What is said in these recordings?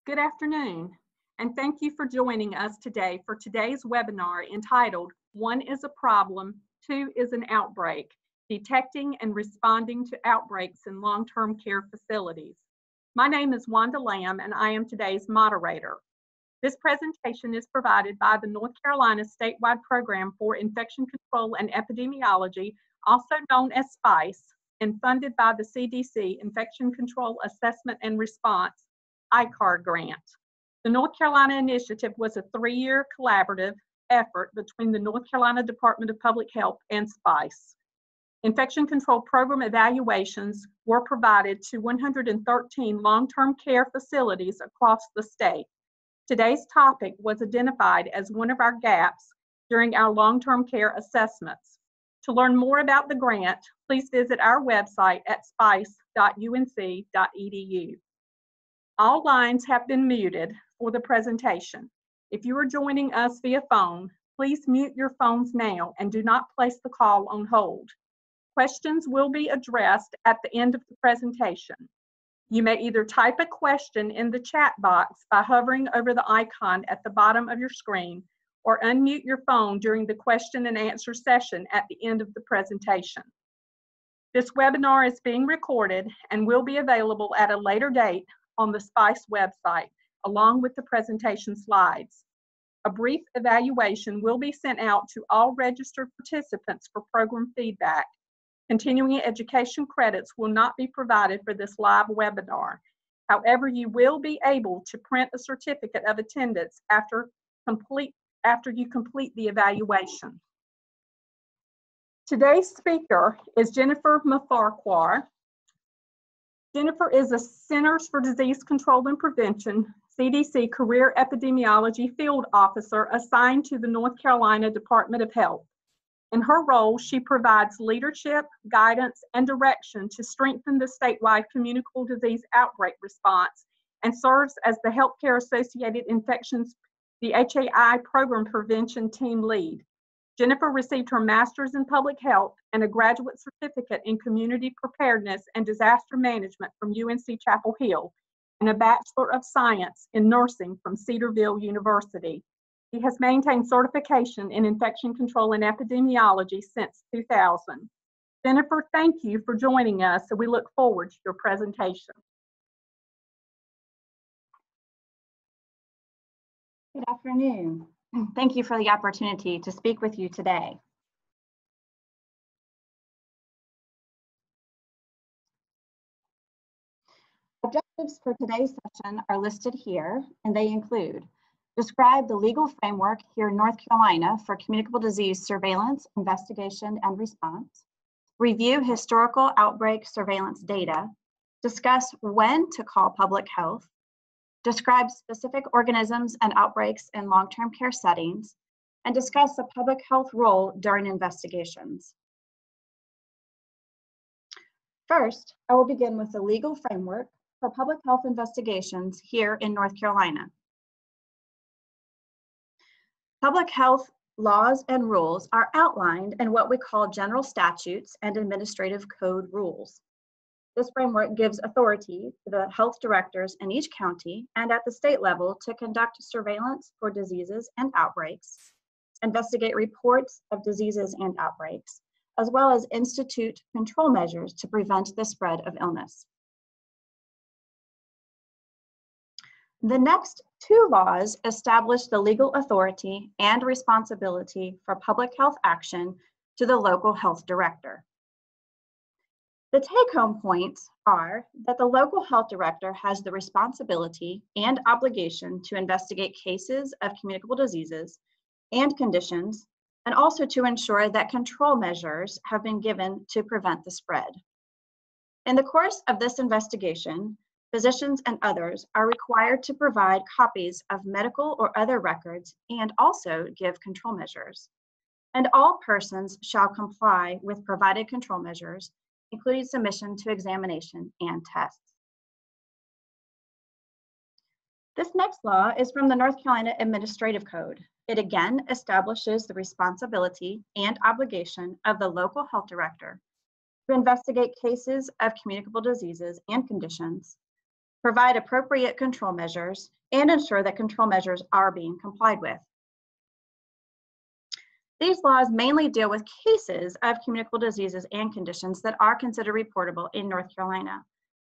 Good afternoon, and thank you for joining us today for today's webinar entitled, One is a Problem, Two is an Outbreak, Detecting and Responding to Outbreaks in Long-Term Care Facilities. My name is Wanda Lamb, and I am today's moderator. This presentation is provided by the North Carolina Statewide Program for Infection Control and Epidemiology, also known as SPICE, and funded by the CDC Infection Control Assessment and Response ICAR grant. The North Carolina initiative was a 3-year collaborative effort between the North Carolina Department of Public Health and SPICE. Infection control program evaluations were provided to 113 long-term care facilities across the state. Today's topic was identified as one of our gaps during our long-term care assessments. To learn more about the grant, please visit our website at spice.unc.edu. All lines have been muted for the presentation. If you are joining us via phone, please mute your phones now and do not place the call on hold. Questions will be addressed at the end of the presentation. You may either type a question in the chat box by hovering over the icon at the bottom of your screen, or unmute your phone during the question and answer session at the end of the presentation. This webinar is being recorded and will be available at a later date on the SPICE website, along with the presentation slides. A brief evaluation will be sent out to all registered participants for program feedback. Continuing education credits will not be provided for this live webinar. However, you will be able to print a certificate of attendance after you complete the evaluation. Today's speaker is Jennifer Mafarquhar. Jennifer is a Centers for Disease Control and Prevention, CDC Career Epidemiology Field Officer assigned to the North Carolina Department of Health. In her role, she provides leadership, guidance, and direction to strengthen the statewide communicable disease outbreak response and serves as the Healthcare Associated Infections, the HAI Program Prevention Team Lead. Jennifer received her Master's in Public Health and a Graduate Certificate in Community Preparedness and Disaster Management from UNC Chapel Hill, and a Bachelor of Science in Nursing from Cedarville University. He has maintained certification in Infection Control and Epidemiology since 2000. Jennifer, thank you for joining us, and we look forward to your presentation. Good afternoon. Thank you for the opportunity to speak with you today. Objectives for today's session are listed here, and they include: describe the legal framework here in North Carolina for communicable disease surveillance, investigation, and response, review historical outbreak surveillance data, discuss when to call public health, describe specific organisms and outbreaks in long-term care settings, and discuss the public health role during investigations. First, I will begin with the legal framework for public health investigations here in North Carolina. Public health laws and rules are outlined in what we call general statutes and administrative code rules. This framework gives authority to the health directors in each county and at the state level to conduct surveillance for diseases and outbreaks, investigate reports of diseases and outbreaks, as well as institute control measures to prevent the spread of illness. The next two laws establish the legal authority and responsibility for public health action to the local health director. The take-home points are that the local health director has the responsibility and obligation to investigate cases of communicable diseases and conditions, and also to ensure that control measures have been given to prevent the spread. In the course of this investigation, physicians and others are required to provide copies of medical or other records and also give control measures. And all persons shall comply with provided control measures, including submission to examination and tests. This next law is from the North Carolina Administrative Code. It again establishes the responsibility and obligation of the local health director to investigate cases of communicable diseases and conditions, provide appropriate control measures, and ensure that control measures are being complied with. These laws mainly deal with cases of communicable diseases and conditions that are considered reportable in North Carolina.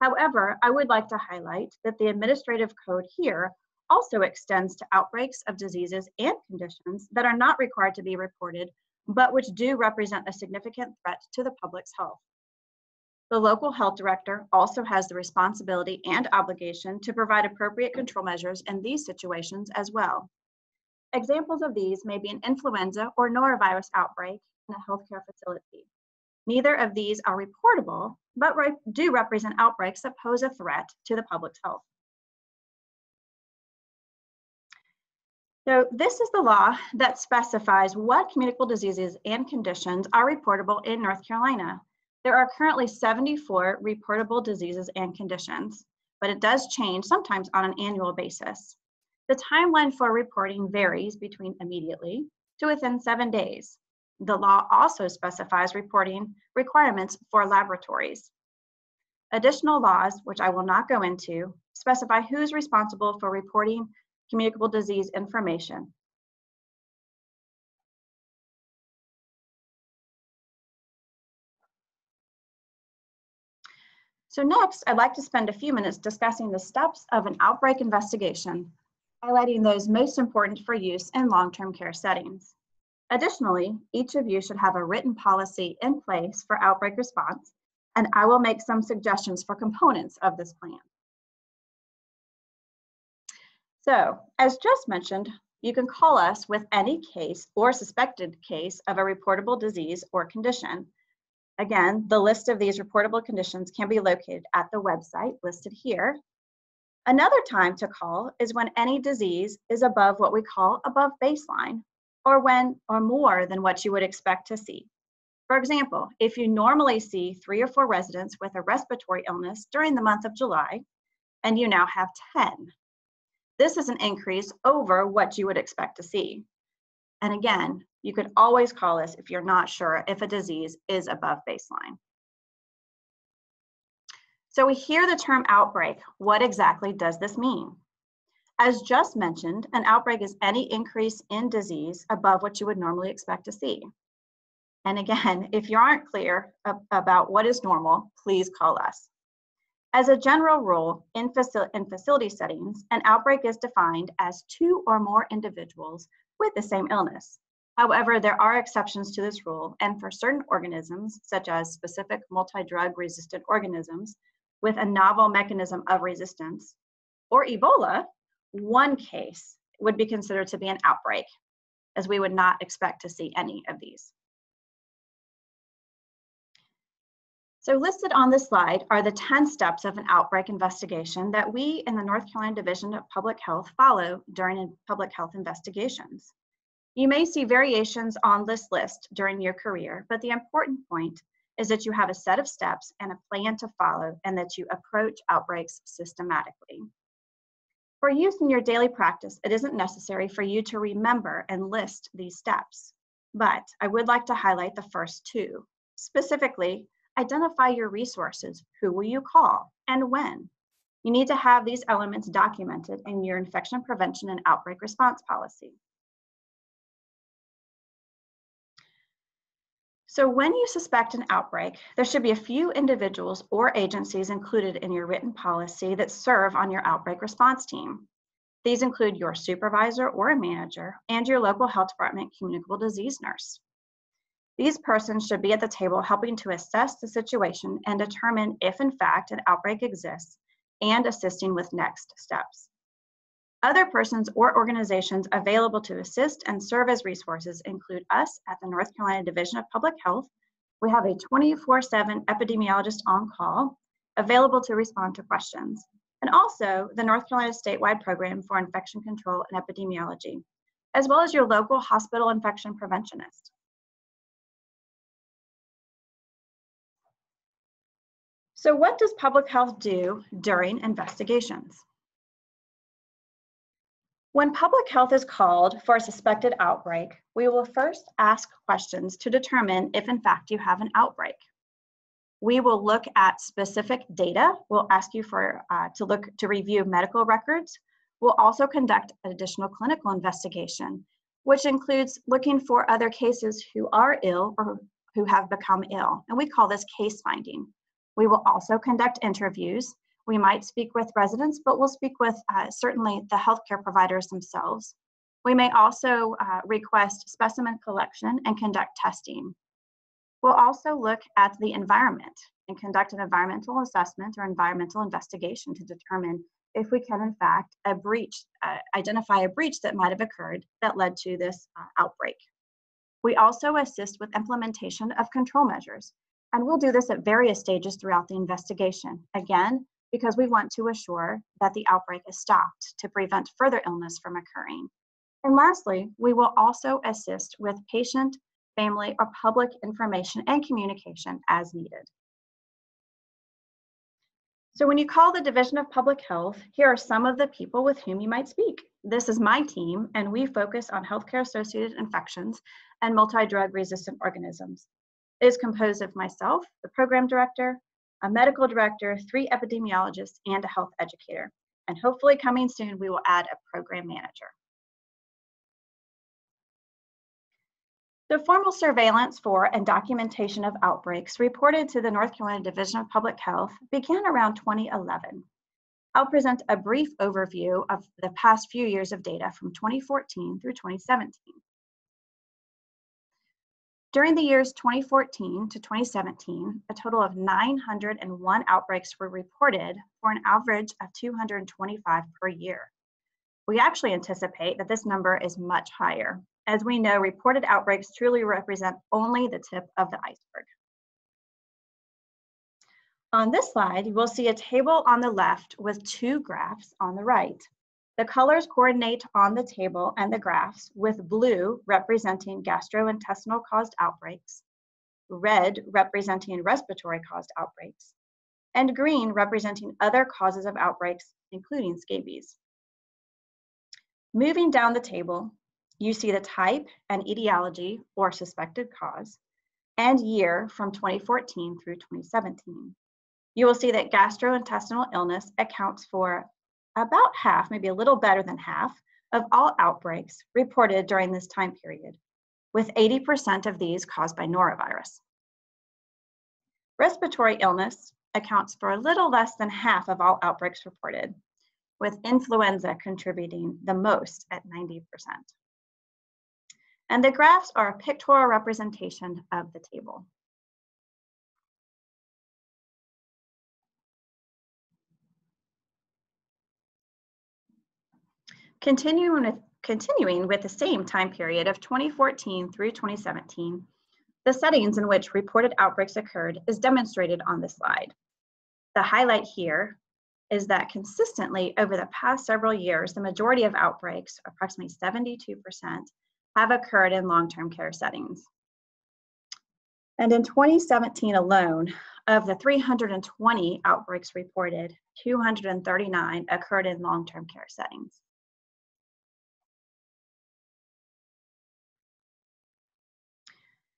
However, I would like to highlight that the administrative code here also extends to outbreaks of diseases and conditions that are not required to be reported, but which do represent a significant threat to the public's health. The local health director also has the responsibility and obligation to provide appropriate control measures in these situations as well. Examples of these may be an influenza or norovirus outbreak in a healthcare facility. Neither of these are reportable, but do represent outbreaks that pose a threat to the public's health. So this is the law that specifies what communicable diseases and conditions are reportable in North Carolina. There are currently 74 reportable diseases and conditions, but it does change sometimes on an annual basis. The timeline for reporting varies between immediately to within 7 days. The law also specifies reporting requirements for laboratories. Additional laws, which I will not go into, specify who is responsible for reporting communicable disease information. So next, I'd like to spend a few minutes discussing the steps of an outbreak investigation, highlighting those most important for use in long-term care settings. Additionally, each of you should have a written policy in place for outbreak response, and I will make some suggestions for components of this plan. So, as just mentioned, you can call us with any case or suspected case of a reportable disease or condition. Again, the list of these reportable conditions can be located at the website listed here. Another time to call is when any disease is above what we call above baseline, or more than what you would expect to see. For example, if you normally see 3 or 4 residents with a respiratory illness during the month of July, and you now have 10, this is an increase over what you would expect to see. And again, you could always call us if you're not sure if a disease is above baseline. So we hear the term outbreak. What exactly does this mean? As just mentioned, an outbreak is any increase in disease above what you would normally expect to see. And again, if you aren't clear about what is normal, please call us. As a general rule, in facility settings, an outbreak is defined as 2 or more individuals with the same illness. However, there are exceptions to this rule, and for certain organisms, such as specific multi-drug resistant organisms with a novel mechanism of resistance, or Ebola, 1 case would be considered to be an outbreak, as we would not expect to see any of these. So listed on this slide are the 10 steps of an outbreak investigation that we in the North Carolina Division of Public Health follow during public health investigations. You may see variations on this list during your career, but the important point is that you have a set of steps and a plan to follow, and that you approach outbreaks systematically. For use in your daily practice, it isn't necessary for you to remember and list these steps, but I would like to highlight the first 2. Specifically, identify your resources. Who will you call and when? You need to have these elements documented in your infection prevention and outbreak response policy. So when you suspect an outbreak, there should be a few individuals or agencies included in your written policy that serve on your outbreak response team. These include your supervisor or a manager and your local health department communicable disease nurse. These persons should be at the table helping to assess the situation and determine if in fact an outbreak exists and assisting with next steps. Other persons or organizations available to assist and serve as resources include us at the North Carolina Division of Public Health. We have a 24/7 epidemiologist on call available to respond to questions, and also the North Carolina statewide program for infection control and epidemiology, as well as your local hospital infection preventionist. So what does public health do during investigations? When public health is called for a suspected outbreak, we will first ask questions to determine if in fact you have an outbreak. We will look at specific data. We'll ask you to review medical records. We'll also conduct additional clinical investigation, which includes looking for other cases who are ill or who have become ill, and we call this case finding. We will also conduct interviews. We might speak with residents, but we'll speak with certainly the healthcare providers themselves. We may also request specimen collection and conduct testing. We'll also look at the environment and conduct an environmental assessment or environmental investigation to determine if we can, in fact, identify a breach that might have occurred that led to this outbreak. We also assist with implementation of control measures, and we'll do this at various stages throughout the investigation, again, because we want to assure that the outbreak is stopped to prevent further illness from occurring. And lastly, we will also assist with patient, family, or public information and communication as needed. So when you call the Division of Public Health, here are some of the people with whom you might speak. This is my team, and we focus on healthcare-associated infections and multi-drug resistant organisms. It is composed of myself, the program director, a medical director, 3 epidemiologists, and a health educator. And hopefully coming soon, we will add a program manager. The formal surveillance for and documentation of outbreaks reported to the North Carolina Division of Public Health began around 2011. I'll present a brief overview of the past few years of data from 2014 through 2017. During the years 2014 to 2017, a total of 901 outbreaks were reported for an average of 225 per year. We actually anticipate that this number is much higher. As we know, reported outbreaks truly represent only the tip of the iceberg. On this slide, you will see a table on the left with 2 graphs on the right. The colors coordinate on the table and the graphs, with blue representing gastrointestinal caused outbreaks, red representing respiratory caused outbreaks, and green representing other causes of outbreaks, including scabies. Moving down the table, you see the type and etiology, or suspected cause, and year from 2014 through 2017. You will see that gastrointestinal illness accounts for about half, maybe a little better than half, of all outbreaks reported during this time period, with 80% of these caused by norovirus. Respiratory illness accounts for a little less than half of all outbreaks reported, with influenza contributing the most at 90%. And the graphs are a pictorial representation of the table. Continuing with the same time period of 2014 through 2017, the settings in which reported outbreaks occurred is demonstrated on this slide. The highlight here is that consistently over the past several years, the majority of outbreaks, approximately 72%, have occurred in long-term care settings. And in 2017 alone, of the 320 outbreaks reported, 239 occurred in long-term care settings.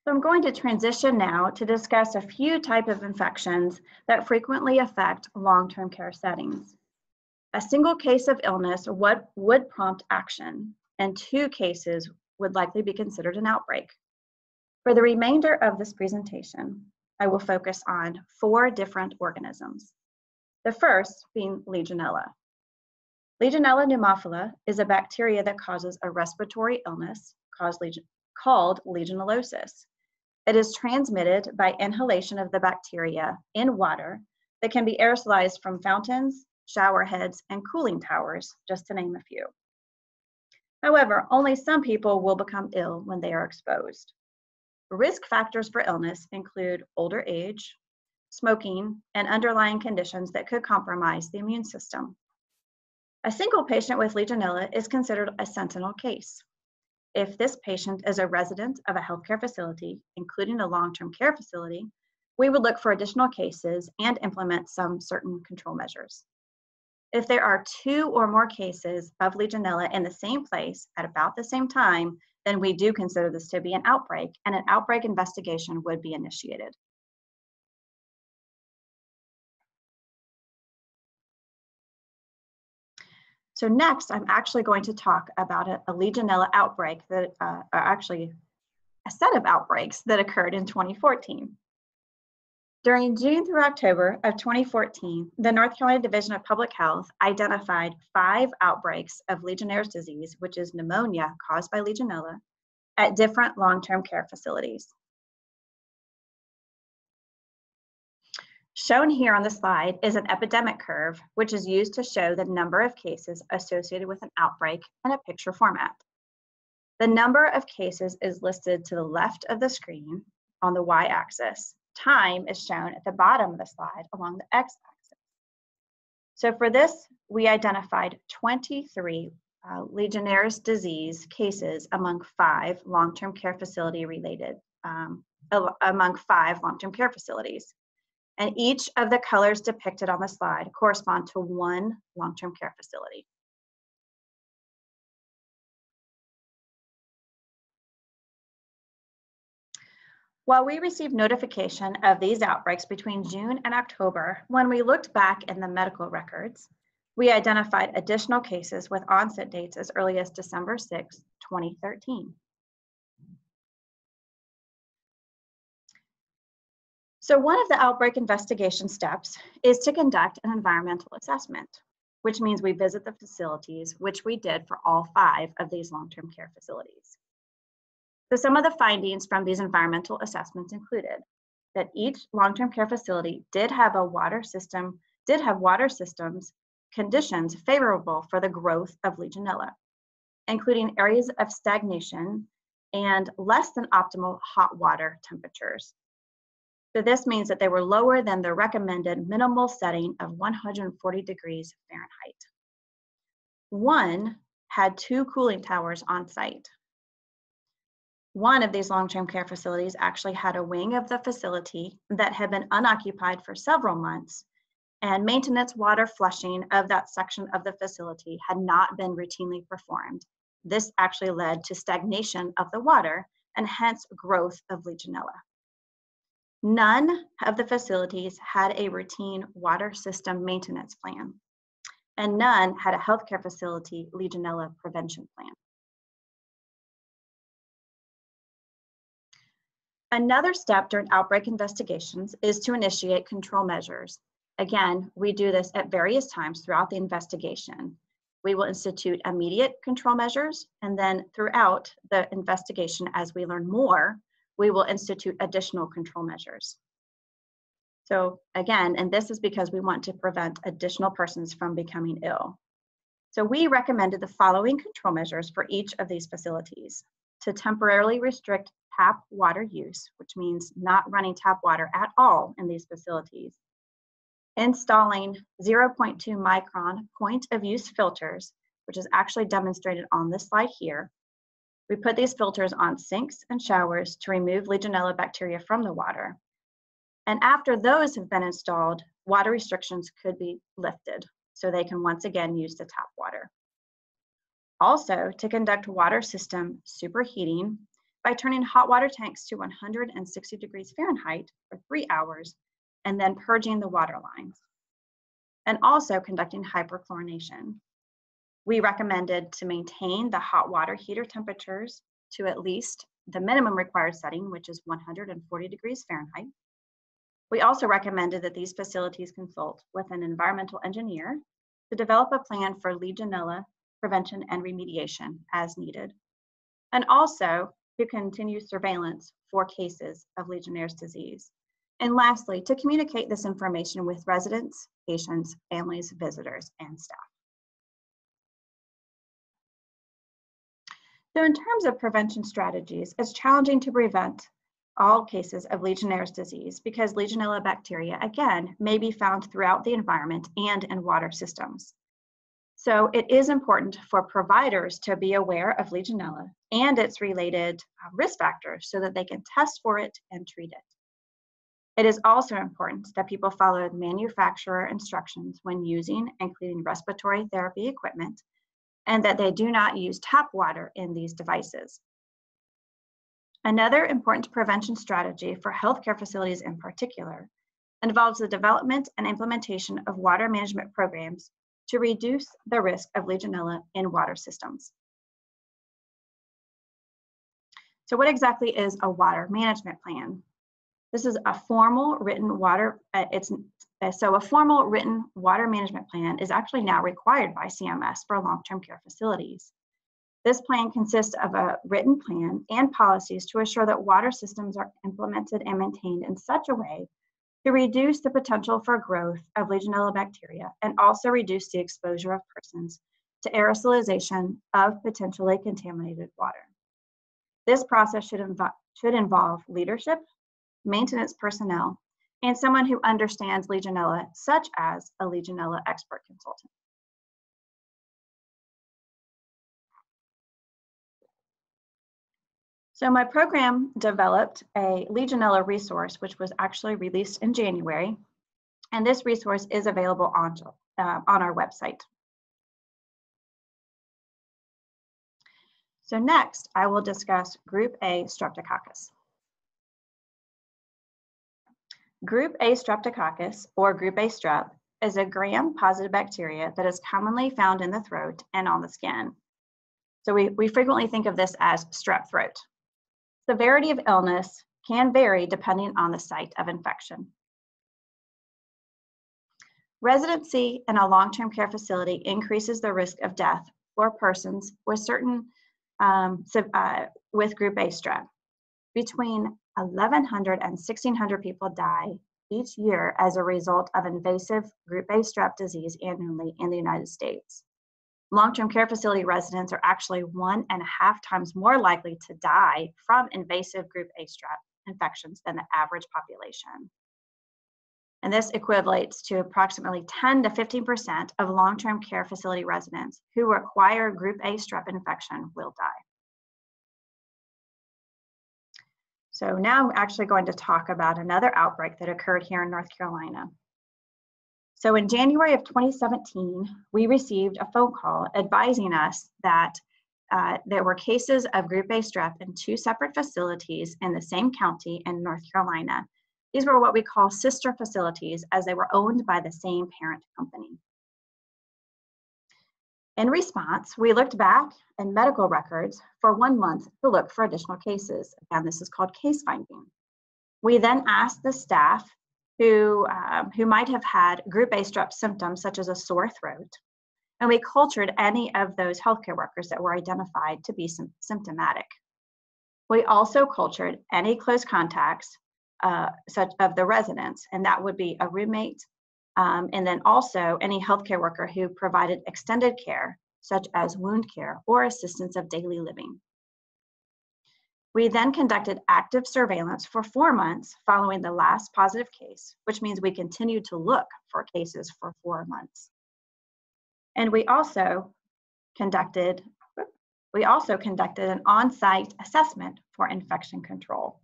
So I'm going to transition now to discuss a few types of infections that frequently affect long-term care settings. A single case of illness would prompt action, and 2 cases would likely be considered an outbreak. For the remainder of this presentation, I will focus on 4 different organisms. The first being Legionella. Legionella pneumophila is a bacteria that causes a respiratory illness called legionellosis. It is transmitted by inhalation of the bacteria in water that can be aerosolized from fountains, shower heads, and cooling towers, just to name a few. However, only some people will become ill when they are exposed. Risk factors for illness include older age, smoking, and underlying conditions that could compromise the immune system. A single patient with Legionella is considered a sentinel case. If this patient is a resident of a healthcare facility, including a long-term care facility, we would look for additional cases and implement some certain control measures. If there are 2 or more cases of Legionella in the same place at about the same time, then we do consider this to be an outbreak, and an outbreak investigation would be initiated. So next, I'm actually going to talk about a Legionella outbreak that, actually a set of outbreaks that occurred in 2014. During June through October of 2014, the North Carolina Division of Public Health identified 5 outbreaks of Legionnaire's disease, which is pneumonia caused by Legionella, at different long-term care facilities. Shown here on the slide is an epidemic curve, which is used to show the number of cases associated with an outbreak in a picture format. The number of cases is listed to the left of the screen on the y-axis. Time is shown at the bottom of the slide along the x-axis. So for this, we identified 23 Legionnaire's disease cases among 5 long-term care facility facilities. And each of the colors depicted on the slide correspond to 1 long-term care facility. While we received notification of these outbreaks between June and October, when we looked back in the medical records, we identified additional cases with onset dates as early as December 6, 2013. So one of the outbreak investigation steps is to conduct an environmental assessment, which means we visit the facilities, which we did for all 5 of these long-term care facilities. So some of the findings from these environmental assessments included that each long-term care facility did have water systems conditions favorable for the growth of Legionella, including areas of stagnation and less than optimal hot water temperatures. So this means that they were lower than the recommended minimal setting of 140 degrees Fahrenheit. 1 had 2 cooling towers on site. One of these long-term care facilities actually had a wing of the facility that had been unoccupied for several months, and maintenance water flushing of that section of the facility had not been routinely performed. This actually led to stagnation of the water and hence growth of Legionella. None of the facilities had a routine water system maintenance plan, and none had a healthcare facility Legionella prevention plan. Another step during outbreak investigations is to initiate control measures. Again, we do this at various times throughout the investigation. We will institute immediate control measures, and then throughout the investigation, as we learn more, we will institute additional control measures. So again, and this is because we want to prevent additional persons from becoming ill. So we recommended the following control measures for each of these facilities: to temporarily restrict tap water use, which means not running tap water at all in these facilities, installing 0.2 micron point of use filters, which is actually demonstrated on this slide here. We put these filters on sinks and showers to remove Legionella bacteria from the water. And after those have been installed, water restrictions could be lifted so they can once again use the tap water. Also, to conduct water system superheating by turning hot water tanks to 160 degrees Fahrenheit for 3 hours and then purging the water lines. And also conducting hyperchlorination. We recommended to maintain the hot water heater temperatures to at least the minimum required setting, which is 140 degrees Fahrenheit. We also recommended that these facilities consult with an environmental engineer to develop a plan for Legionella prevention and remediation as needed, and also to continue surveillance for cases of Legionnaire's disease. And lastly, to communicate this information with residents, patients, families, visitors, and staff. So in terms of prevention strategies, it's challenging to prevent all cases of Legionnaire's disease because Legionella bacteria, again, may be found throughout the environment and in water systems. So it is important for providers to be aware of Legionella and its related risk factors so that they can test for it and treat it. It is also important that people follow manufacturer instructions when using and cleaning respiratory therapy equipment, and that they do not use tap water in these devices. Another important prevention strategy for healthcare facilities in particular involves the development and implementation of water management programs to reduce the risk of Legionella in water systems. So what exactly is a water management plan? This is a formal written water, a formal written water management plan is actually now required by CMS for long-term care facilities. This plan consists of a written plan and policies to assure that water systems are implemented and maintained in such a way to reduce the potential for growth of Legionella bacteria and also reduce the exposure of persons to aerosolization of potentially contaminated water. This process should involve leadership, maintenance personnel, and someone who understands Legionella, such as a Legionella expert consultant. So my program developed a Legionella resource, which was actually released in January, and this resource is available on our website. So next, I will discuss Group A Streptococcus. Group A Streptococcus, or Group A strep, is a gram-positive bacteria that is commonly found in the throat and on the skin. So we frequently think of this as strep throat. Severity of illness can vary depending on the site of infection. Residency in a long-term care facility increases the risk of death for persons with with Group A strep. Between 1,100 and 1,600 people die each year as a result of invasive Group A strep disease annually in the United States. Long-term care facility residents are actually 1.5 times more likely to die from invasive Group A strep infections than the average population. And this equates to approximately 10 to 15% of long-term care facility residents who acquire Group A strep infection will die. So now I'm actually going to talk about another outbreak that occurred here in North Carolina. So in January of 2017, we received a phone call advising us that there were cases of Group A strep in 2 separate facilities in the same county in North Carolina. These were what we call sister facilities, as they were owned by the same parent company. In response, we looked back in medical records for 1 month to look for additional cases. Again, this is called case finding. We then asked the staff who might have had Group A strep symptoms, such as a sore throat, and we cultured any of those healthcare workers that were identified to be symptomatic. We also cultured any close contacts such of the residents, and that would be a roommate, and then also any healthcare worker who provided extended care, such as wound care or assistance of daily living. We then conducted active surveillance for 4 months following the last positive case, which means we continued to look for cases for 4 months. And we also conducted an on-site assessment for infection control.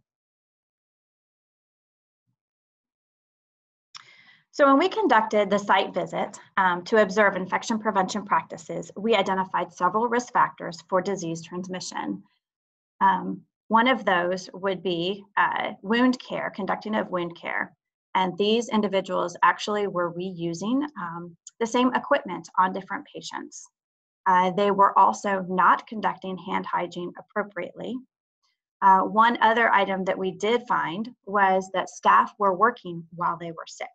So when we conducted the site visit to observe infection prevention practices, we identified several risk factors for disease transmission. One of those would be wound care, conducting of wound care. And these individuals actually were reusing the same equipment on different patients. They were also not conducting hand hygiene appropriately. One other item that we did find was that staff were working while they were sick.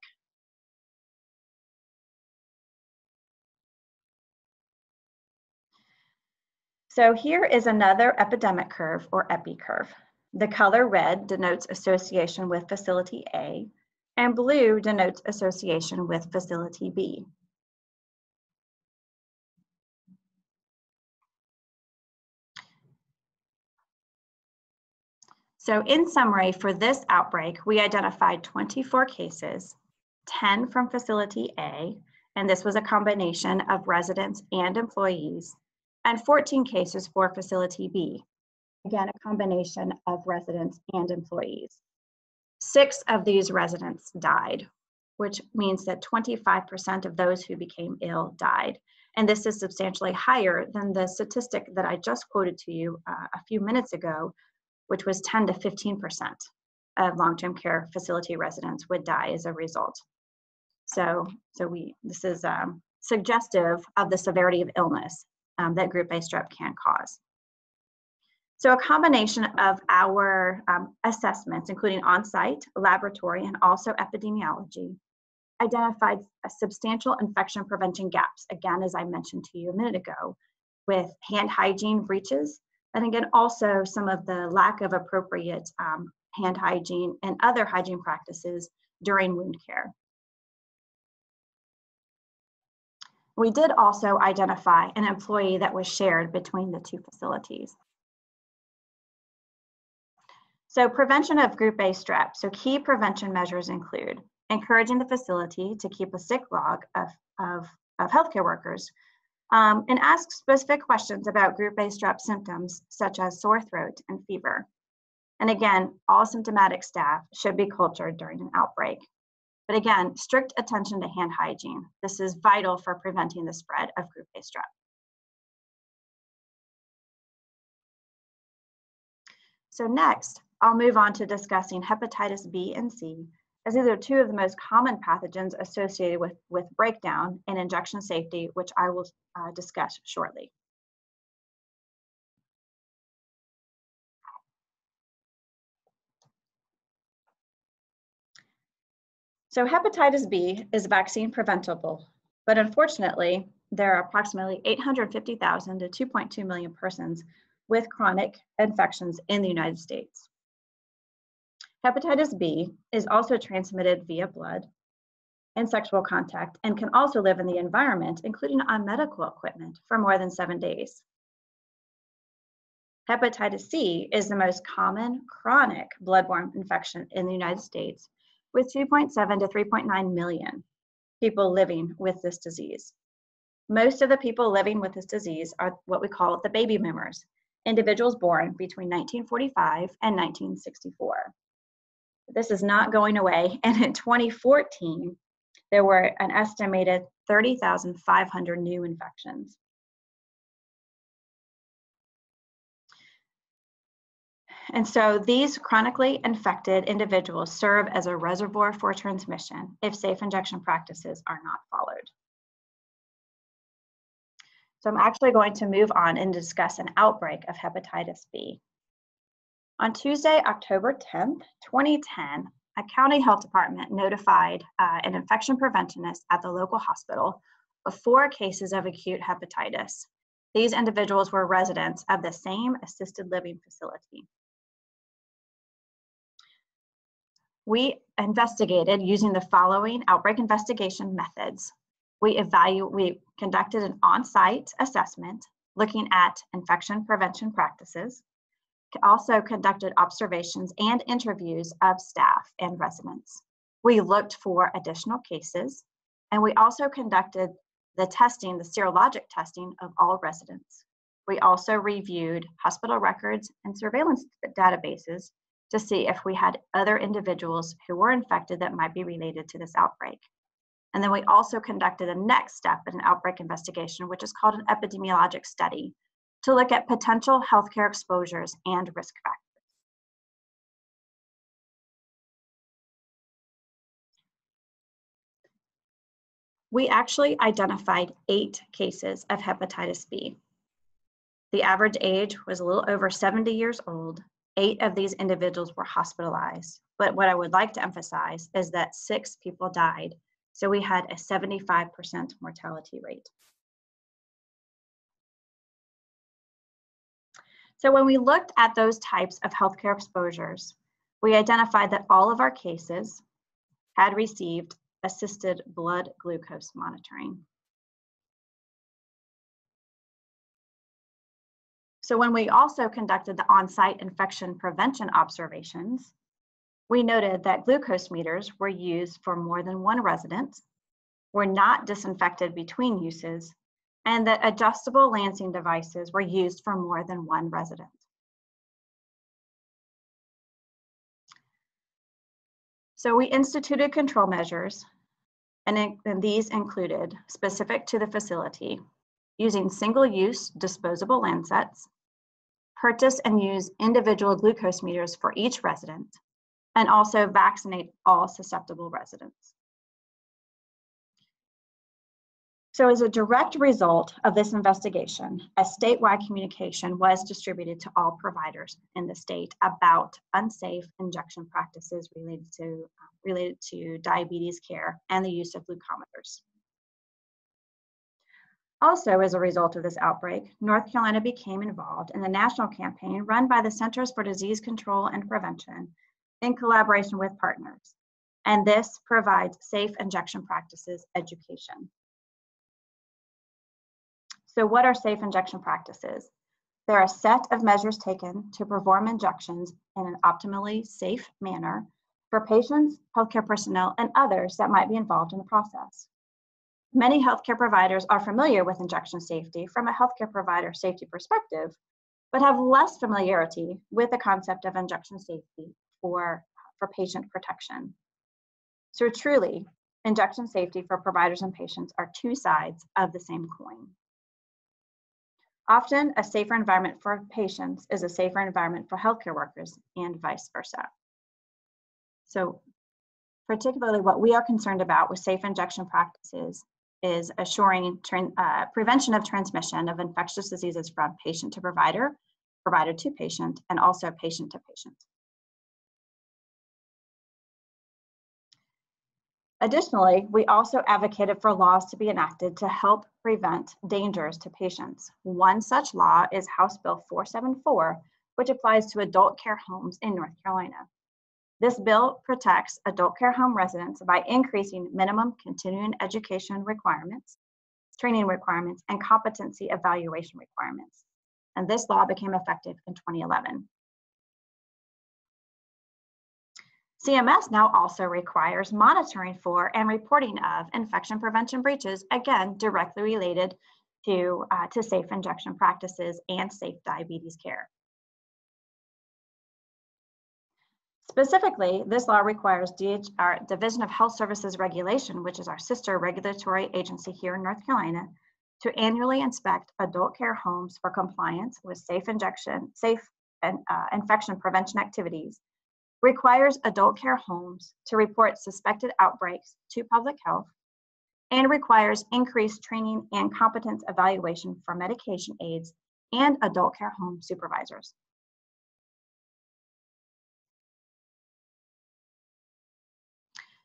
So here is another epidemic curve, or EPI curve. The color red denotes association with facility A, and blue denotes association with facility B. So in summary, for this outbreak, we identified 24 cases, 10 from facility A, and this was a combination of residents and employees, and 14 cases for facility B. Again, a combination of residents and employees. 6 of these residents died, which means that 25% of those who became ill died. And this is substantially higher than the statistic that I just quoted to you a few minutes ago, which was 10 to 15% of long-term care facility residents would die as a result. So this is suggestive of the severity of illness that group A strep can cause. So a combination of our assessments, including on-site, laboratory, and also epidemiology, identified substantial infection prevention gaps, again, as I mentioned to you a minute ago, with hand hygiene breaches, and again, also some of the lack of appropriate hand hygiene and other hygiene practices during wound care. We did also identify an employee that was shared between the two facilities. So prevention of group A strep. So key prevention measures include encouraging the facility to keep a sick log of healthcare workers and ask specific questions about group A strep symptoms such as sore throat and fever. And again, all symptomatic staff should be cultured during an outbreak. But again, strict attention to hand hygiene. This is vital for preventing the spread of group A strep. So next, I'll move on to discussing hepatitis B and C, as these are two of the most common pathogens associated with breakdown in injection safety, which I will discuss shortly. So hepatitis B is vaccine preventable, but unfortunately, there are approximately 850,000 to 2.2 million persons with chronic infections in the United States. Hepatitis B is also transmitted via blood and sexual contact and can also live in the environment, including on medical equipment, for more than 7 days. Hepatitis C is the most common chronic bloodborne infection in the United States, with 2.7 to 3.9 million people living with this disease. Most of the people living with this disease are what we call the baby boomers, individuals born between 1945 and 1964. This is not going away, and in 2014, there were an estimated 30,500 new infections. And so these chronically infected individuals serve as a reservoir for transmission if safe injection practices are not followed. So I'm actually going to move on and discuss an outbreak of hepatitis B. On Tuesday, October 10th, 2010, a county health department notified an infection preventionist at the local hospital of 4 cases of acute hepatitis. These individuals were residents of the same assisted living facility. We investigated using the following outbreak investigation methods. We conducted an on-site assessment looking at infection prevention practices, also conducted observations and interviews of staff and residents. We looked for additional cases, and we also conducted the testing, the serologic testing of all residents. We also reviewed hospital records and surveillance databases to see if we had other individuals who were infected that might be related to this outbreak. And then we also conducted a next step in an outbreak investigation, which is called an epidemiologic study, to look at potential healthcare exposures and risk factors. We actually identified 8 cases of hepatitis B. The average age was a little over 70 years old. 8 of these individuals were hospitalized. But what I would like to emphasize is that 6 people died. So we had a 75% mortality rate. So when we looked at those types of healthcare exposures, we identified that all of our cases had received assisted blood glucose monitoring. So when we also conducted the on-site infection prevention observations, we noted that glucose meters were used for more than 1 resident, were not disinfected between uses, and that adjustable lancing devices were used for more than 1 resident. So we instituted control measures, and these included, specific to the facility, using single-use disposable lancets, purchase and use individual glucose meters for each resident, and also vaccinate all susceptible residents. So as a direct result of this investigation, a statewide communication was distributed to all providers in the state about unsafe injection practices related to diabetes care and the use of glucometers. Also, as a result of this outbreak, North Carolina became involved in a national campaign run by the Centers for Disease Control and Prevention in collaboration with partners. And this provides safe injection practices education. So what are safe injection practices? There are a set of measures taken to perform injections in an optimally safe manner for patients, healthcare personnel, and others that might be involved in the process. Many healthcare providers are familiar with injection safety from a healthcare provider safety perspective, but have less familiarity with the concept of injection safety for patient protection. So truly, injection safety for providers and patients are two sides of the same coin. Often, a safer environment for patients is a safer environment for healthcare workers and vice versa. So particularly what we are concerned about with safe injection practices is assuring prevention of transmission of infectious diseases from patient to provider, provider to patient, and also patient to patient. Additionally, we also advocated for laws to be enacted to help prevent dangers to patients. One such law is House Bill 474, which applies to adult care homes in North Carolina. This bill protects adult care home residents by increasing minimum continuing education requirements, training requirements, and competency evaluation requirements. And this law became effective in 2011. CMS now also requires monitoring for and reporting of infection prevention breaches, again, directly related to safe injection practices and safe diabetes care. Specifically, this law requires our Division of Health Services Regulation, which is our sister regulatory agency here in North Carolina, to annually inspect adult care homes for compliance with safe infection prevention activities, requires adult care homes to report suspected outbreaks to public health, and requires increased training and competence evaluation for medication aides and adult care home supervisors.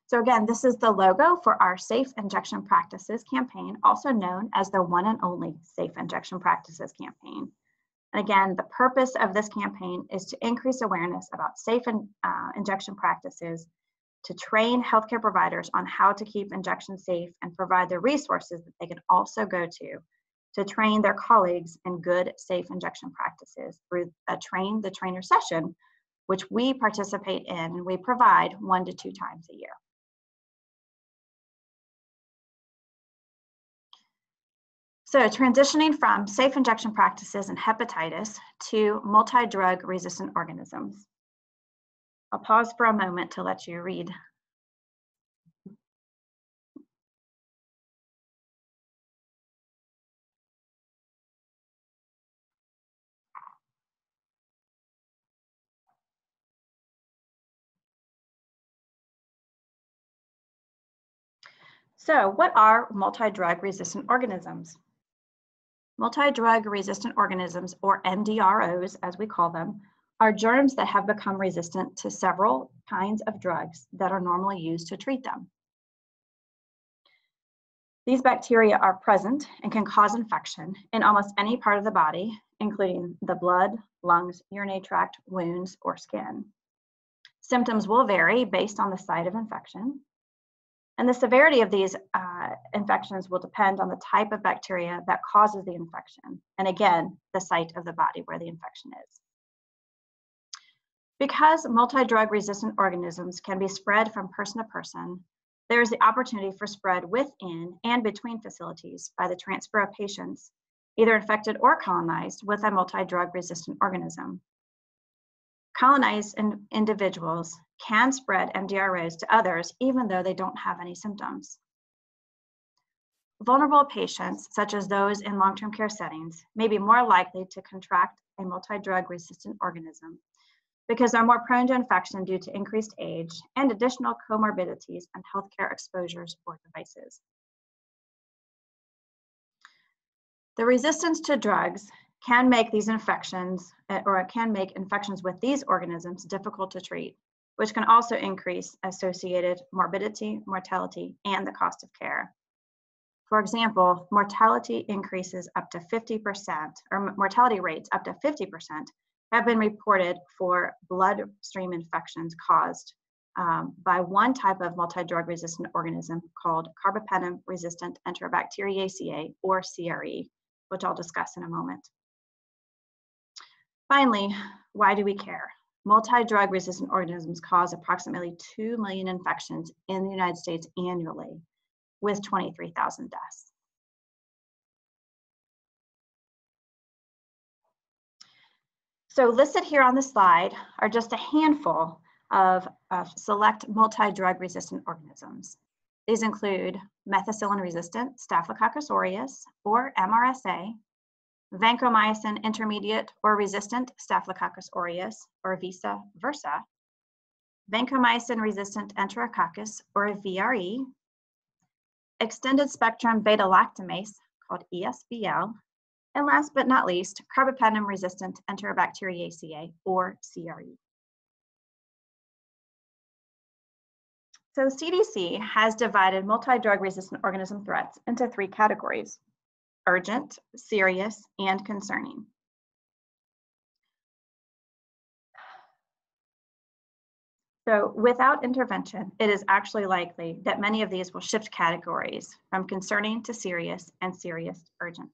So again, this is the logo for our Safe Injection Practices campaign, also known as the one and only Safe Injection Practices campaign. And again, the purpose of this campaign is to increase awareness about safe injection practices, to train healthcare providers on how to keep injections safe and provide the resources that they can also go to train their colleagues in good, safe injection practices through a Train the Trainer session, which we participate in and we provide 1 to 2 times a year. So transitioning from safe injection practices and hepatitis to multi-drug resistant organisms. I'll pause for a moment to let you read. So what are multi-drug resistant organisms? Multi-drug resistant organisms, or MDROs as we call them, are germs that have become resistant to several kinds of drugs that are normally used to treat them. These bacteria are present and can cause infection in almost any part of the body, including the blood, lungs, urinary tract, wounds, or skin. Symptoms will vary based on the site of infection, and the severity of these infections will depend on the type of bacteria that causes the infection, and again, the site of the body where the infection is. Because multi-drug resistant organisms can be spread from person to person, there is the opportunity for spread within and between facilities by the transfer of patients, either infected or colonized, with a multi-drug resistant organism. Colonized individuals can spread MDROs to others even though they don't have any symptoms. Vulnerable patients, such as those in long-term care settings, may be more likely to contract a multi-drug resistant organism because they're more prone to infection due to increased age and additional comorbidities and healthcare exposures or devices. The resistance to drugs can make these infections, or it can make infections with these organisms difficult to treat, which can also increase associated morbidity, mortality, and the cost of care. For example, mortality increases up to 50%, or mortality rates up to 50% have been reported for bloodstream infections caused by one type of multi-drug resistant organism called carbapenem-resistant Enterobacteriaceae, or CRE, which I'll discuss in a moment. Finally, why do we care? Multi-drug resistant organisms cause approximately 2 million infections in the United States annually, with 23,000 deaths. So listed here on the slide are just a handful of select multi-drug resistant organisms. These include methicillin-resistant Staphylococcus aureus, or MRSA, vancomycin intermediate or resistant Staphylococcus aureus, or vice versa, vancomycin-resistant Enterococcus, or VRE, extended spectrum beta-lactamase, called ESBL, and last but not least, carbapenem-resistant Enterobacteriaceae, or CRE. So CDC has divided multi-drug resistant organism threats into 3 categories: urgent, serious, and concerning. So without intervention, it is actually likely that many of these will shift categories from concerning to serious and serious to urgent.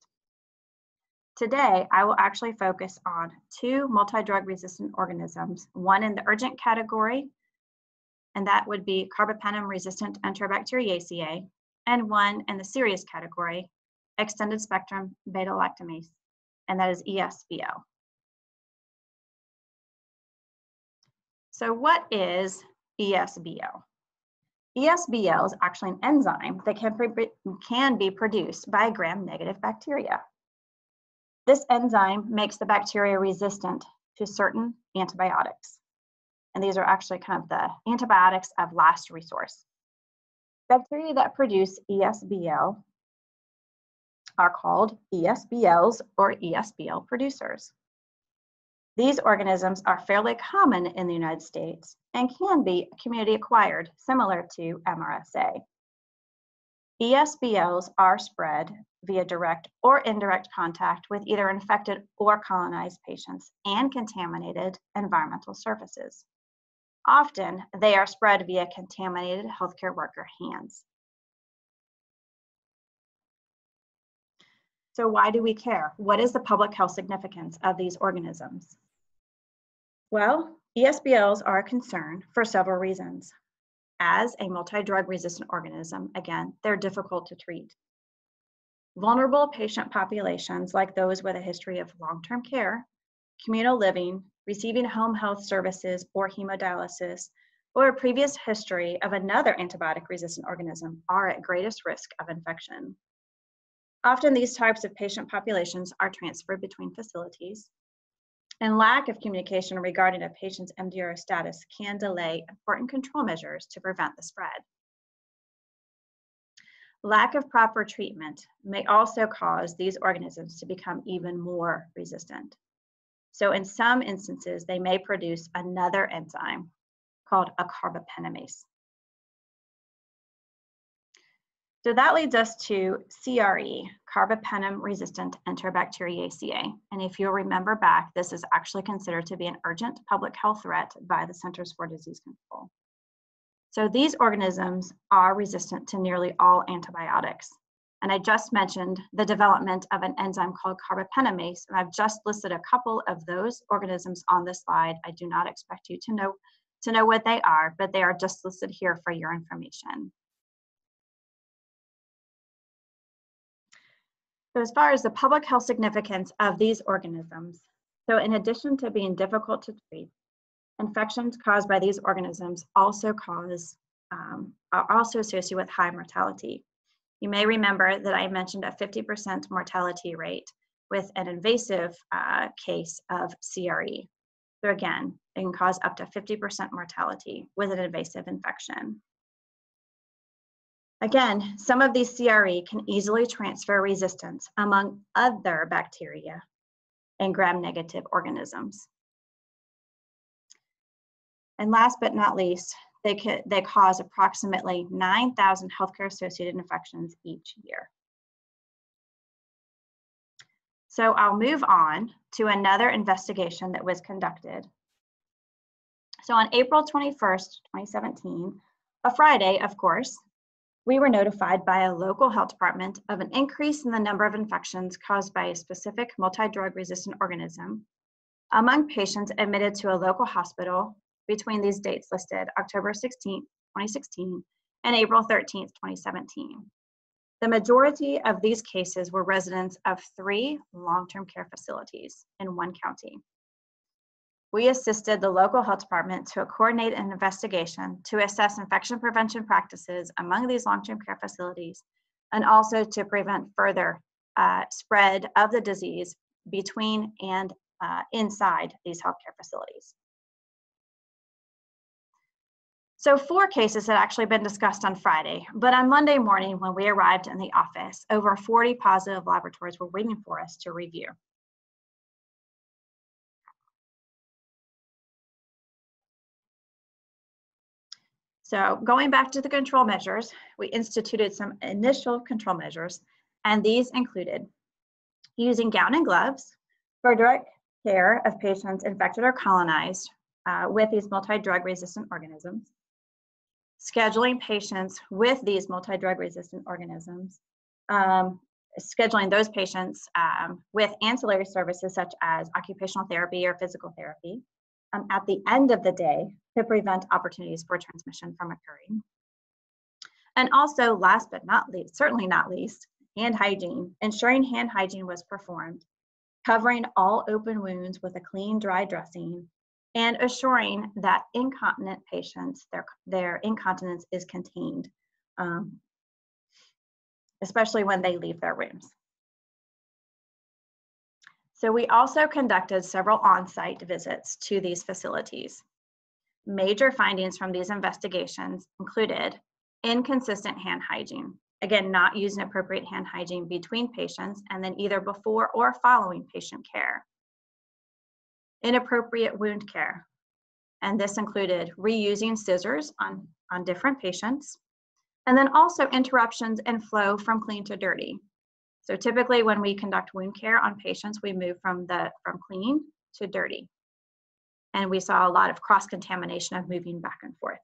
Today, I will actually focus on 2 multi-drug resistant organisms, one in the urgent category, and that would be carbapenem-resistant Enterobacteriaceae, and one in the serious category, extended spectrum beta-lactamase, and that is ESBL. So what is ESBL? ESBL is actually an enzyme that can be produced by gram-negative bacteria. This enzyme makes the bacteria resistant to certain antibiotics. And these are actually kind of the antibiotics of last resource. Bacteria that produce ESBL are called ESBLs, or ESBL producers. These organisms are fairly common in the United States and can be community acquired, similar to MRSA. ESBLs are spread via direct or indirect contact with either infected or colonized patients and contaminated environmental surfaces. Often, they are spread via contaminated healthcare worker hands. So why do we care? What is the public health significance of these organisms? Well, ESBLs are a concern for several reasons. As a multi-drug resistant organism, again, they're difficult to treat. Vulnerable patient populations, like those with a history of long-term care, communal living, receiving home health services or hemodialysis, or a previous history of another antibiotic-resistant organism, are at greatest risk of infection. Often these types of patient populations are transferred between facilities, and lack of communication regarding a patient's MDR status can delay important control measures to prevent the spread. Lack of proper treatment may also cause these organisms to become even more resistant. So in some instances, they may produce another enzyme called a carbapenemase. So that leads us to CRE, carbapenem-resistant Enterobacteriaceae. And if you'll remember back, this is actually considered to be an urgent public health threat by the Centers for Disease Control. So these organisms are resistant to nearly all antibiotics. And I just mentioned the development of an enzyme called carbapenemase, and I've just listed a couple of those organisms on this slide. I do not expect you to know what they are, but they are just listed here for your information. So as far as the public health significance of these organisms, so in addition to being difficult to treat, infections caused by these organisms are also associated with high mortality. You may remember that I mentioned a 50% mortality rate with an invasive case of CRE. So again, it can cause up to 50% mortality with an invasive infection. Again, some of these CRE can easily transfer resistance among other bacteria and gram-negative organisms. And last but not least, they cause approximately 9,000 healthcare-associated infections each year. So I'll move on to another investigation that was conducted. So on April 21st, 2017, a Friday, of course, we were notified by a local health department of an increase in the number of infections caused by a specific multi-drug resistant organism among patients admitted to a local hospital between these dates listed, October 16th, 2016, and April 13th, 2017. The majority of these cases were residents of 3 long-term care facilities in one county. We assisted the local health department to coordinate an investigation to assess infection prevention practices among these long-term care facilities, and also to prevent further spread of the disease between and inside these healthcare facilities. So 4 cases had actually been discussed on Friday, but on Monday morning when we arrived in the office, over 40 positive laboratories were waiting for us to review. So going back to the control measures, we instituted some initial control measures, and these included using gown and gloves for direct care of patients infected or colonized with these multi-drug resistant organisms, scheduling patients with these multi-drug resistant organisms, scheduling those patients with ancillary services such as occupational therapy or physical therapy at the end of the day to prevent opportunities for transmission from occurring. And also, last but not least, certainly not least, hand hygiene, ensuring hand hygiene was performed, covering all open wounds with a clean, dry dressing, and assuring that incontinent patients, their incontinence is contained, especially when they leave their rooms. So we also conducted several on-site visits to these facilities. Major findings from these investigations included inconsistent hand hygiene, again, not using appropriate hand hygiene between patients and then either before or following patient care. Inappropriate wound care, and this included reusing scissors on different patients, and then also interruptions in flow from clean to dirty. So typically when we conduct wound care on patients, we move from clean to dirty. And we saw a lot of cross-contamination of moving back and forth.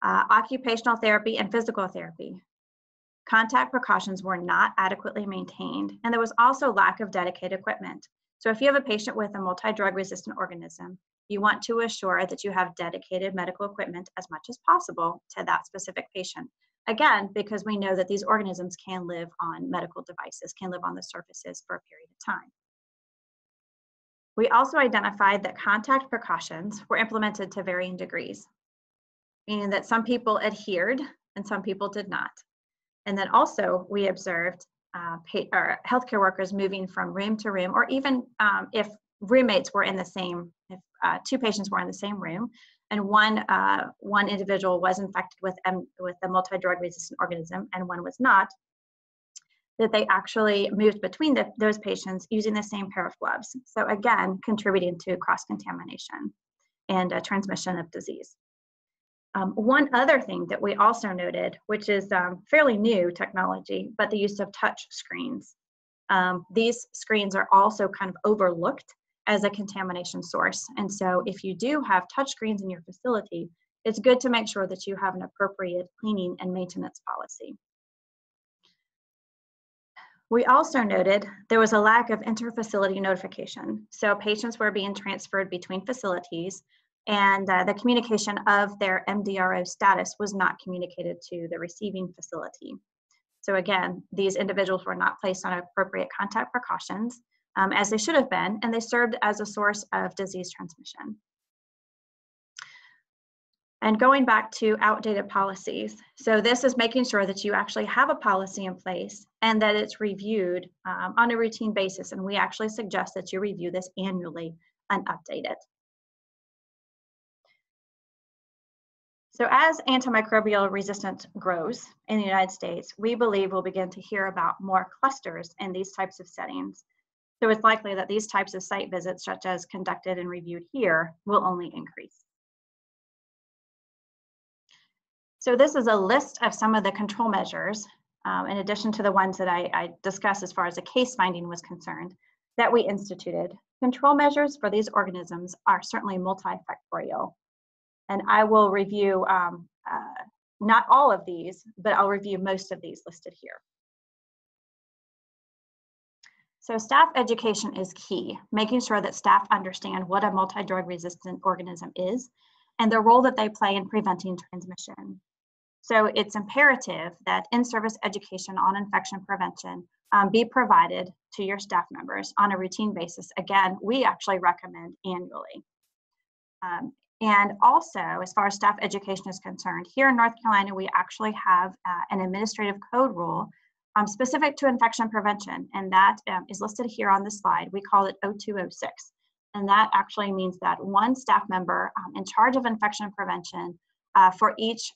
Occupational therapy and physical therapy. Contact precautions were not adequately maintained, and there was also lack of dedicated equipment. So if you have a patient with a multi-drug resistant organism, you want to assure that you have dedicated medical equipment as much as possible to that specific patient. Again, because we know that these organisms can live on medical devices, can live on the surfaces for a period of time. We also identified that contact precautions were implemented to varying degrees, meaning that some people adhered and some people did not. And then also we observed healthcare workers moving from room to room, or even if roommates were in the same, if 2 patients were in the same room, and one individual was infected with the multi-drug resistant organism and one was not, that they actually moved between those patients using the same pair of gloves. So again, contributing to cross-contamination and transmission of disease. One other thing that we also noted, which is fairly new technology, but the use of touch screens. These screens are also kind of overlooked as a contamination source. And so if you do have touch screens in your facility, it's good to make sure that you have an appropriate cleaning and maintenance policy. We also noted there was a lack of inter-facility notification. So patients were being transferred between facilities, and the communication of their MDRO status was not communicated to the receiving facility. So again, these individuals were not placed on appropriate contact precautions as they should have been, and they served as a source of disease transmission. And going back to outdated policies, so this is making sure that you actually have a policy in place and that it's reviewed on a routine basis, and we actually suggest that you review this annually and update it. So as antimicrobial resistance grows in the United States, we believe we'll begin to hear about more clusters in these types of settings. So it's likely that these types of site visits, such as conducted and reviewed here, will only increase. So this is a list of some of the control measures, in addition to the ones that I discussed as far as the case finding was concerned, that we instituted. Control measures for these organisms are certainly multifactorial. And I will review not all of these, but I'll review most of these listed here. So staff education is key, making sure that staff understand what a multi-drug resistant organism is and the role that they play in preventing transmission. So it's imperative that in-service education on infection prevention be provided to your staff members on a routine basis. Again, we actually recommend annually. And also, as far as staff education is concerned, here in North Carolina, we actually have an administrative code rule specific to infection prevention, and that is listed here on the slide. We call it 0206, and that actually means that one staff member in charge of infection prevention for each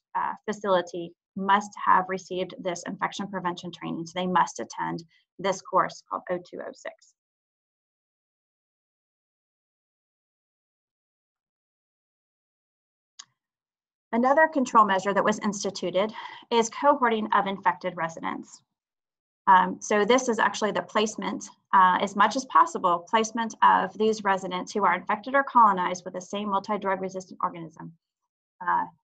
facility must have received this infection prevention training, so they must attend this course called 0206. Another control measure that was instituted is cohorting of infected residents. So this is actually the placement, as much as possible, placement of these residents who are infected or colonized with the same multi-drug resistant organism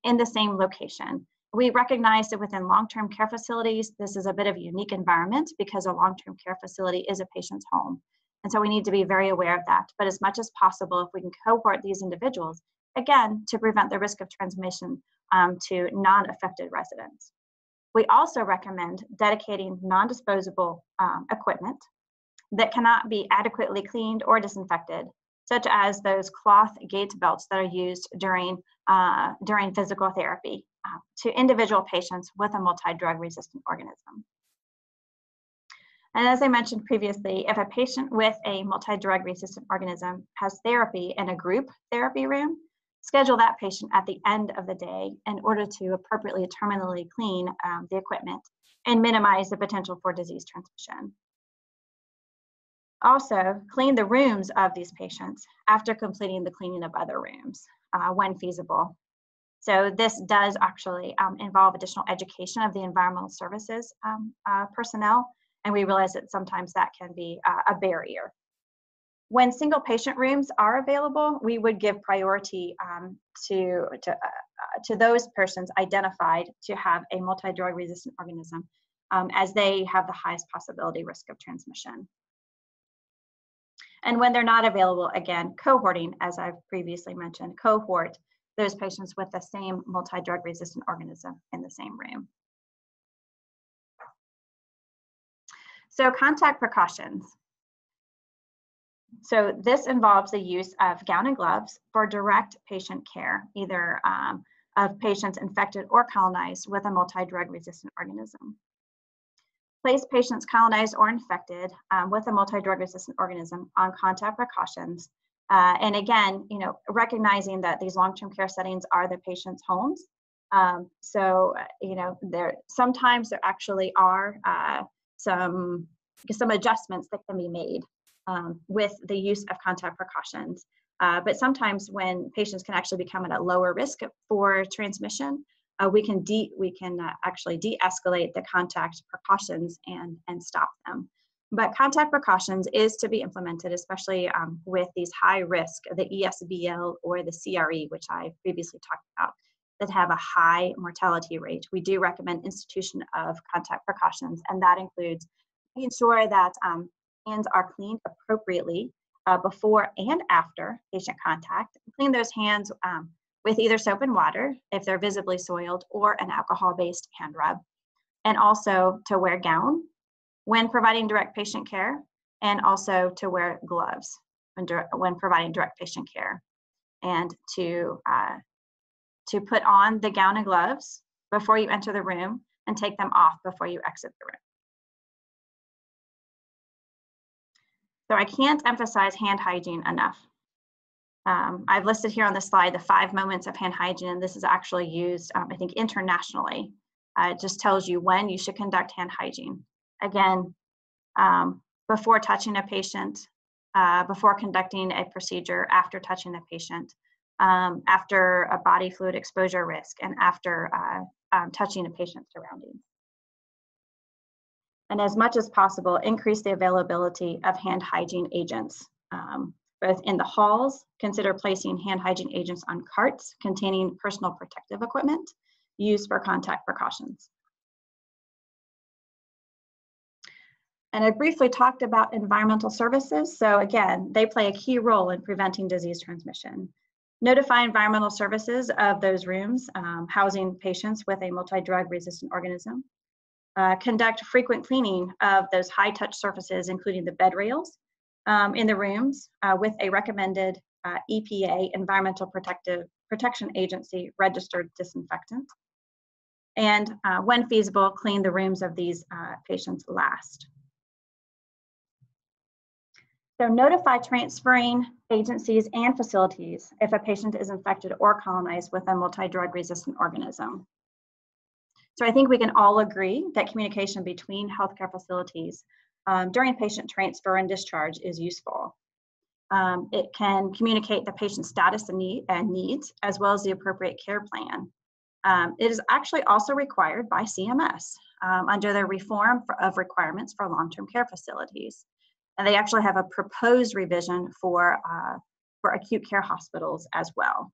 in the same location. We recognize that within long-term care facilities, this is a bit of a unique environment because a long-term care facility is a patient's home. And so we need to be very aware of that. But as much as possible, if we can cohort these individuals, again, to prevent the risk of transmission to non-affected residents. We also recommend dedicating non-disposable equipment that cannot be adequately cleaned or disinfected, such as those cloth gait belts that are used during physical therapy to individual patients with a multi-drug resistant organism. And as I mentioned previously, if a patient with a multi-drug resistant organism has therapy in a group therapy room, schedule that patient at the end of the day in order to appropriately terminally clean the equipment and minimize the potential for disease transmission. Also, clean the rooms of these patients after completing the cleaning of other rooms when feasible. So this does actually involve additional education of the environmental services personnel, and we realize that sometimes that can be a barrier. When single patient rooms are available, we would give priority to those persons identified to have a multi-drug resistant organism as they have the highest possibility risk of transmission. And when they're not available, again, cohorting, as I've previously mentioned, cohort those patients with the same multi-drug resistant organism in the same room. So contact precautions. So this involves the use of gown and gloves for direct patient care, either of patients infected or colonized with a multi-drug resistant organism. Place patients colonized or infected with a multi-drug resistant organism on contact precautions. And again, recognizing that these long-term care settings are the patient's homes. Sometimes there actually are some adjustments that can be made with the use of contact precautions. But sometimes when patients can actually become at a lower risk for transmission, we can actually de-escalate the contact precautions and stop them. But contact precautions is to be implemented, especially with these high risk, the ESBL or the CRE, which I previously talked about, that have a high mortality rate. We do recommend institution of contact precautions, and that includes making sure that hands are cleaned appropriately before and after patient contact. Clean those hands with either soap and water if they're visibly soiled, or an alcohol-based hand rub. And also to wear gown when providing direct patient care, and also to wear gloves when providing direct patient care. And to put on the gown and gloves before you enter the room and take them off before you exit the room. So I can't emphasize hand hygiene enough. I've listed here on the slide the 5 moments of hand hygiene, and this is actually used, I think, internationally. It just tells you when you should conduct hand hygiene. Again, before touching a patient, before conducting a procedure, after touching the patient, after a body fluid exposure risk, and after touching a patient's surroundings. And as much as possible, increase the availability of hand hygiene agents. Both in the halls, consider placing hand hygiene agents on carts containing personal protective equipment used for contact precautions. And I briefly talked about environmental services. So again, they play a key role in preventing disease transmission. Notify environmental services of those rooms housing patients with a multi-drug resistant organism. Conduct frequent cleaning of those high-touch surfaces, including the bed rails in the rooms with a recommended EPA, Environmental Protection Agency registered disinfectant. And when feasible, clean the rooms of these patients last. So notify transferring agencies and facilities if a patient is infected or colonized with a multi-drug resistant organism. So I think we can all agree that communication between healthcare facilities during patient transfer and discharge is useful. It can communicate the patient's status and needs, as well as the appropriate care plan. It is actually also required by CMS under the reform of requirements for long-term care facilities. And they actually have a proposed revision for acute care hospitals as well.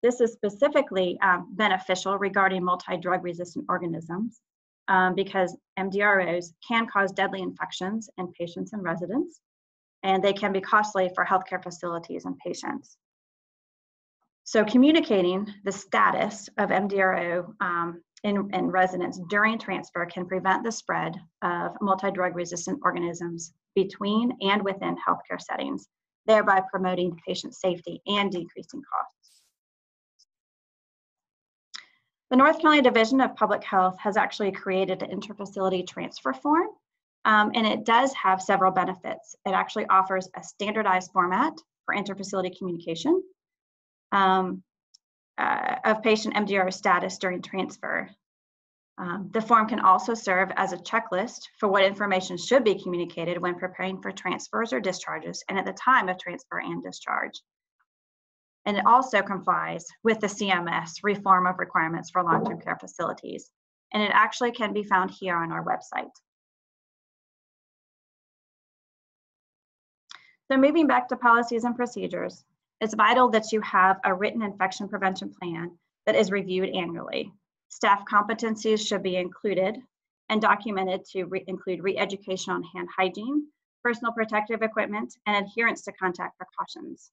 This is specifically beneficial regarding multi-drug resistant organisms because MDROs can cause deadly infections in patients and residents, and they can be costly for healthcare facilities and patients. So communicating the status of MDRO in residents during transfer can prevent the spread of multi-drug resistant organisms between and within healthcare settings, thereby promoting patient safety and decreasing costs. The North Carolina Division of Public Health has actually created an interfacility transfer form, and it does have several benefits. It actually offers a standardized format for interfacility communication of patient MDR status during transfer. The form can also serve as a checklist for what information should be communicated when preparing for transfers or discharges and at the time of transfer and discharge. And it also complies with the CMS reform of requirements for long-term care facilities. And it actually can be found here on our website. So moving back to policies and procedures, it's vital that you have a written infection prevention plan that is reviewed annually. Staff competencies should be included and documented to include re-education on hand hygiene, personal protective equipment, and adherence to contact precautions.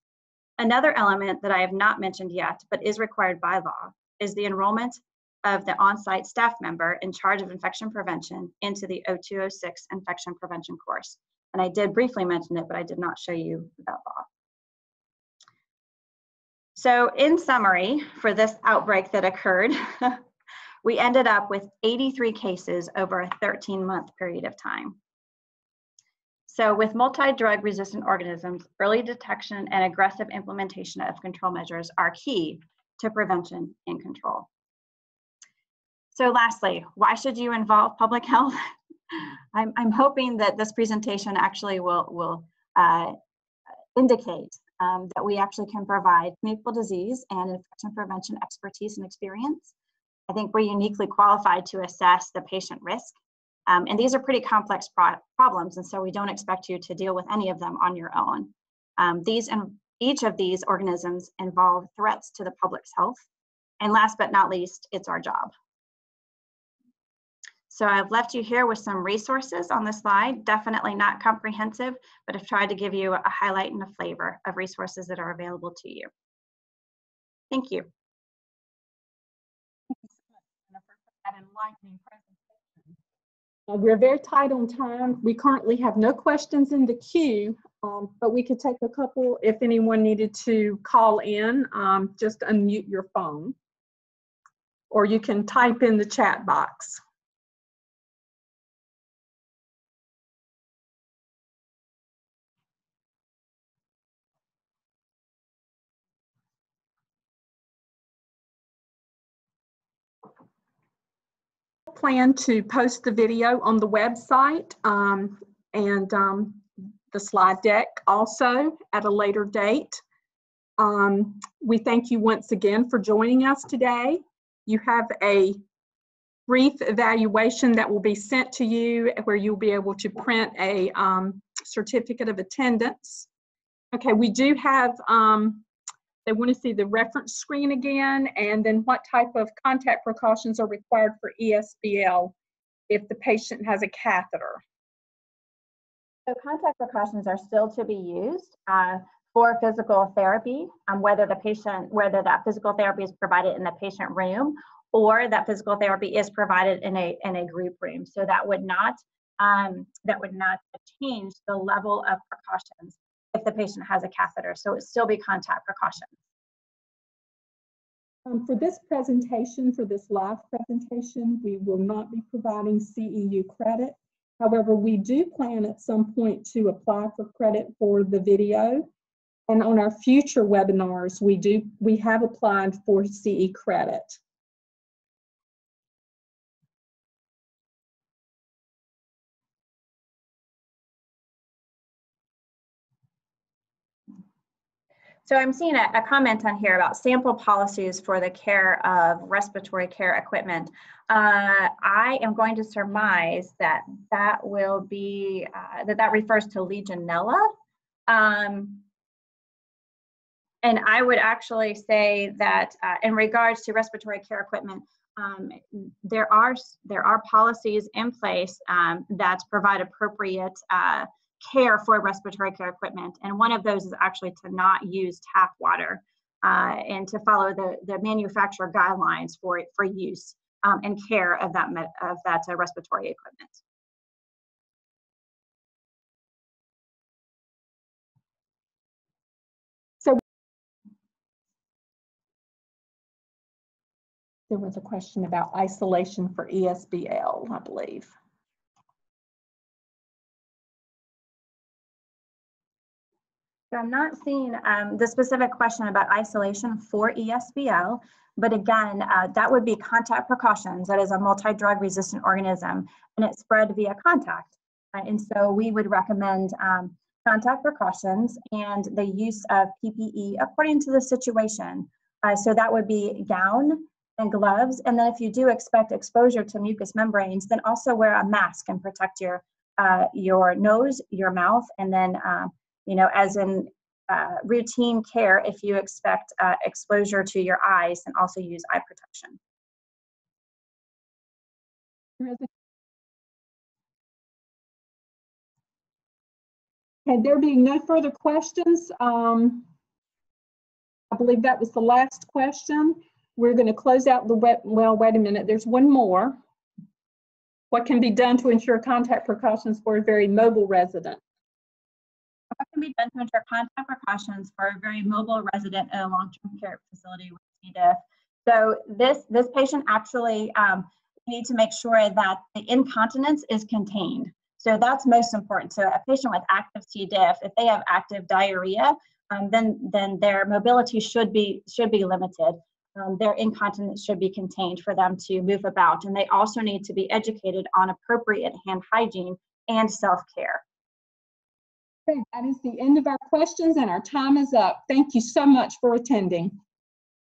Another element that I have not mentioned yet, but is required by law, is the enrollment of the on-site staff member in charge of infection prevention into the 0206 infection prevention course. And I did briefly mention it, but I did not show you that law. So in summary, for this outbreak that occurred, we ended up with 83 cases over a 13-month period of time. So with multi-drug resistant organisms, early detection and aggressive implementation of control measures are key to prevention and control. So lastly, why should you involve public health? I'm hoping that this presentation actually will indicate that we actually can provide communicable disease and infection prevention expertise and experience. I think we're uniquely qualified to assess the patient risk. And these are pretty complex problems, and so we don't expect you to deal with any of them on your own. Each of these organisms involve threats to the public's health. And last but not least, it's our job. So I've left you here with some resources on the slide, definitely not comprehensive, but I've tried to give you a highlight and a flavor of resources that are available to you. Thank you. Thank you so much, Jennifer, for that enlightening presentation. We're very tight on time. We currently have no questions in the queue, but we could take a couple if anyone needed to call in. Just unmute your phone, or you can type in the chat box. plan to post the video on the website and the slide deck also at a later date. We thank you once again for joining us today. You have a brief evaluation that will be sent to you where you'll be able to print a certificate of attendance. Okay, we do have, they want to see the reference screen again, and then what type of contact precautions are required for ESBL if the patient has a catheter. So contact precautions are still to be used for physical therapy, whether that physical therapy is provided in the patient room or that physical therapy is provided in a group room. So that would not change the level of precautions if the patient has a catheter. So it would still be contact precautions. For this presentation, for this live presentation, we will not be providing CEU credit. However, we do plan at some point to apply for credit for the video. And on our future webinars, we have applied for CE credit. So I'm seeing a comment on here about sample policies for the care of respiratory care equipment. I am going to surmise that that will be, that refers to Legionella. And I would actually say that in regards to respiratory care equipment, there are policies in place that provide appropriate care for respiratory care equipment, and one of those is actually to not use tap water and to follow the manufacturer guidelines for use and care of that respiratory equipment. So there was a question about isolation for ESBL, I believe. So I'm not seeing the specific question about isolation for ESBL, but again, that would be contact precautions. That is a multi-drug resistant organism, and it's spread via contact. And so we would recommend contact precautions and the use of PPE according to the situation. So that would be gown and gloves. And then if you do expect exposure to mucous membranes, then also wear a mask and protect your nose, your mouth, and then as in routine care, if you expect exposure to your eyes, then also use eye protection. Okay, there being no further questions, I believe that was the last question. We're going to close out the well, wait a minute, there's one more. What can be done to ensure contact precautions for a very mobile resident? What can be done to ensure contact precautions for a very mobile resident in a long-term care facility with C. diff? So this patient actually need to make sure that the incontinence is contained. So that's most important. So a patient with active C. diff, if they have active diarrhea, then their mobility should be limited. Their incontinence should be contained for them to move about, and they also need to be educated on appropriate hand hygiene and self-care. Okay, that is the end of our questions, and our time is up. Thank you so much for attending.